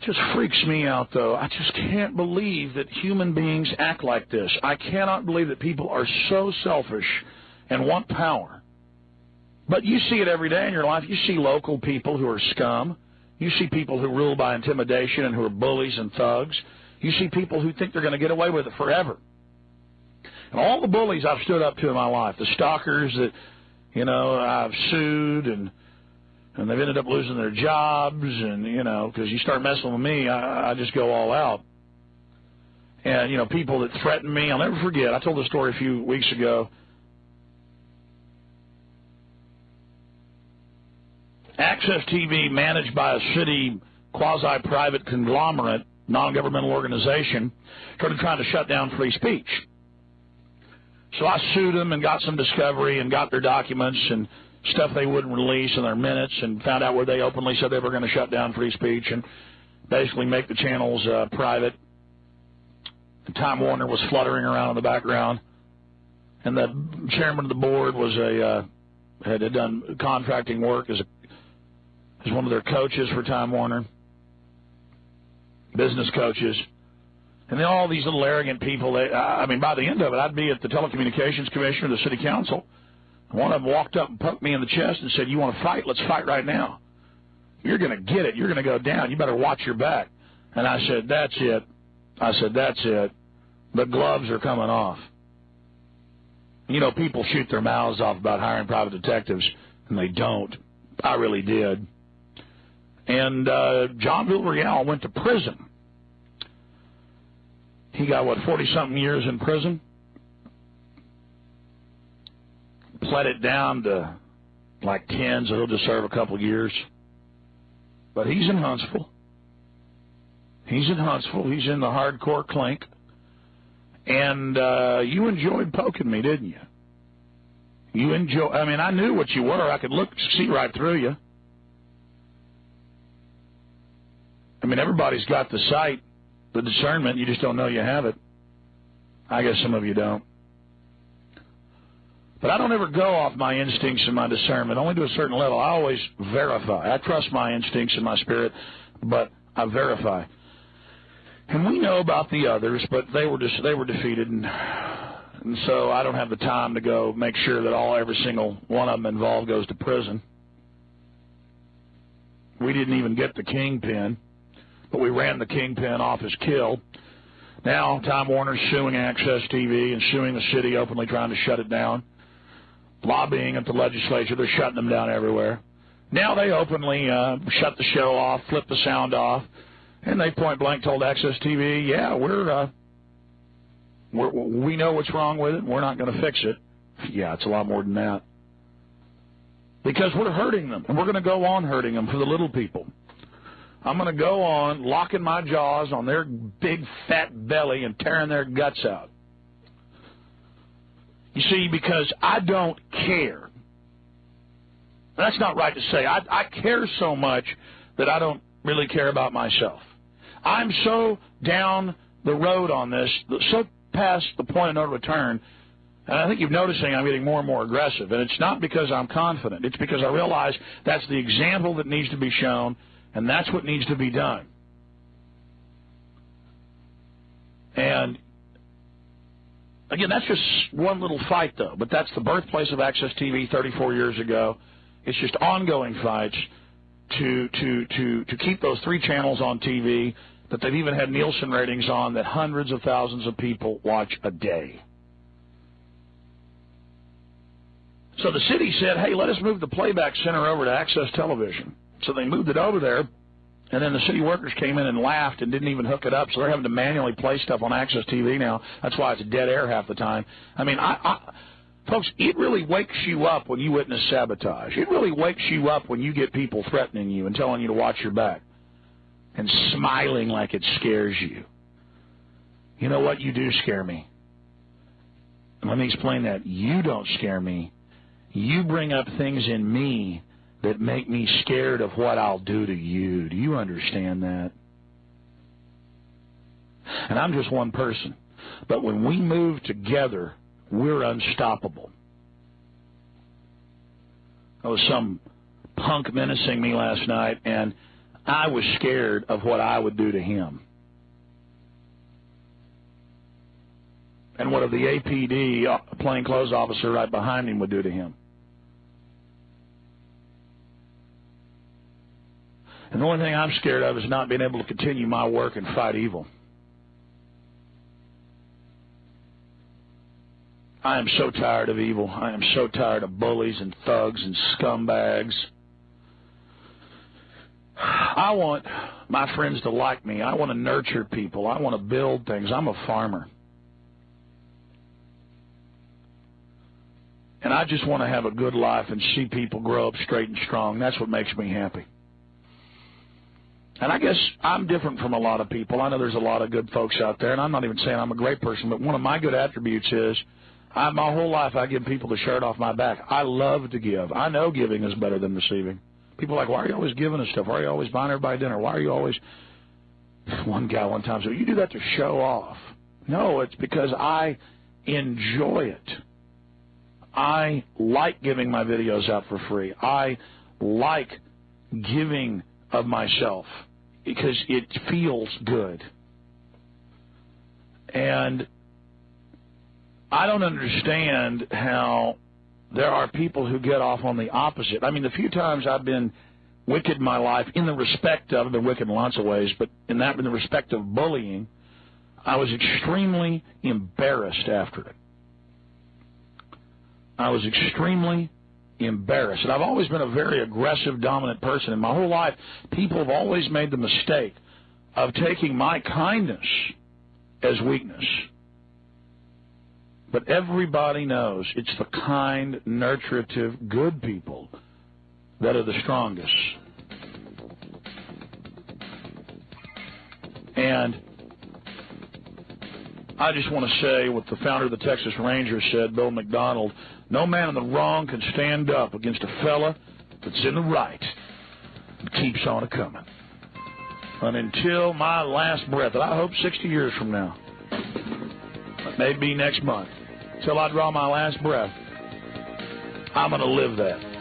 Just freaks me out, though. I just can't believe that human beings act like this. I cannot believe that people are so selfish and want power. But you see it every day in your life. You see local people who are scum. You see people who rule by intimidation and who are bullies and thugs. You see people who think they're going to get away with it forever. And all the bullies I've stood up to in my life, the stalkers that, you know, I've sued and they've ended up losing their jobs, and, you know, because you start messing with me, I just go all out. And, you know, people that threaten me, I'll never forget. I told the story a few weeks ago. Access TV, managed by a city quasi-private conglomerate, non-governmental organization, started trying to shut down free speech. So I sued them and got some discovery and got their documents and stuff they wouldn't release in their minutes, and found out where they openly said they were going to shut down free speech and basically make the channels private. Time Warner was fluttering around in the background, and the chairman of the board was had done contracting work as one of their coaches for Time Warner, business coaches. And then all these little arrogant people, I mean, by the end of it, I'd be at the Telecommunications Commission or the City Council. One of them walked up and poked me in the chest and said, "You want to fight? Let's fight right now. You're going to get it. You're going to go down. You better watch your back." And I said, "That's it." I said, "That's it. The gloves are coming off." You know, people shoot their mouths off about hiring private detectives, and they don't. I really did. And John Villarreal went to prison. He got, 40-something years in prison? Pled it down to like 10, so he'll just serve a couple years. But he's in Huntsville. He's in Huntsville. He's in the hardcore clink. And you enjoyed poking me, didn't you? I mean, I knew what you were. I could see right through you. I mean, everybody's got the sight, the discernment. You just don't know you have it. I guess some of you don't. But I don't ever go off my instincts and my discernment, only to a certain level. I always verify. I trust my instincts and my spirit, but I verify. And we know about the others, but they were defeated, and so I don't have the time to go make sure that every single one of them involved goes to prison. We didn't even get the kingpin, but we ran the kingpin off his kill. Now Time Warner's suing Access TV and suing the city, openly trying to shut it down. Lobbying at the legislature, they're shutting them down everywhere. Now they openly shut the show off, flip the sound off, and they point blank told Access TV, "Yeah, we know what's wrong with it, and we're not going to fix it." Yeah, it's a lot more than that. Because we're hurting them, and we're going to go on hurting them for the little people. I'm going to go on locking my jaws on their big fat belly and tearing their guts out. You see, because I don't care. That's not right to say. I care so much that I don't really care about myself. I'm so down the road on this, so past the point of no return, and I think you're noticing I'm getting more and more aggressive. And it's not because I'm confident. It's because I realize that's the example that needs to be shown, and that's what needs to be done. And again, that's just one little fight, though. But that's the birthplace of Access TV 34 years ago. It's just ongoing fights to keep those three channels on TV that they've even had Nielsen ratings on that hundreds of thousands of people watch a day. So the city said, "Hey, let us move the playback center over to Access Television." So they moved it over there. And then the city workers came in and laughed and didn't even hook it up, so they're having to manually play stuff on Access TV now. That's why it's dead air half the time. I mean, folks, it really wakes you up when you witness sabotage. It really wakes you up when you get people threatening you and telling you to watch your back and smiling like it scares you. You know what? You do scare me. And let me explain that. You don't scare me. You bring up things in me that make me scared of what I'll do to you. Do you understand that? And I'm just one person. But when we move together, we're unstoppable. There was some punk menacing me last night, and I was scared of what I would do to him. And what the APD, plainclothes officer right behind him, would do to him. And the only thing I'm scared of is not being able to continue my work and fight evil. I am so tired of evil. I am so tired of bullies and thugs and scumbags. I want my friends to like me. I want to nurture people. I want to build things. I'm a farmer. And I just want to have a good life and see people grow up straight and strong. That's what makes me happy. And I guess I'm different from a lot of people. I know there's a lot of good folks out there, and I'm not even saying I'm a great person, but one of my good attributes is my whole life I give people the shirt off my back. I love to give. I know giving is better than receiving. People are like, why are you always giving us stuff? Why are you always buying everybody dinner? Why are you always... One guy one time said, you do that to show off. No, it's because I enjoy it. I like giving my videos out for free. I like giving of myself because it feels good. And I don't understand how there are people who get off on the opposite. I mean, the few times I've been wicked in my life, in the respect of, I've been wicked in lots of ways, but in the respect of bullying, I was extremely embarrassed after it. I was extremely embarrassed. And I've always been a very aggressive, dominant person. In my whole life, people have always made the mistake of taking my kindness as weakness. But everybody knows it's the kind, nurturative, good people that are the strongest. And I just want to say what the founder of the Texas Rangers said, Bill McDonald, no man in the wrong can stand up against a fella that's in the right and keeps on a-coming. And until my last breath, and I hope 60 years from now, maybe next month, till I draw my last breath, I'm going to live that.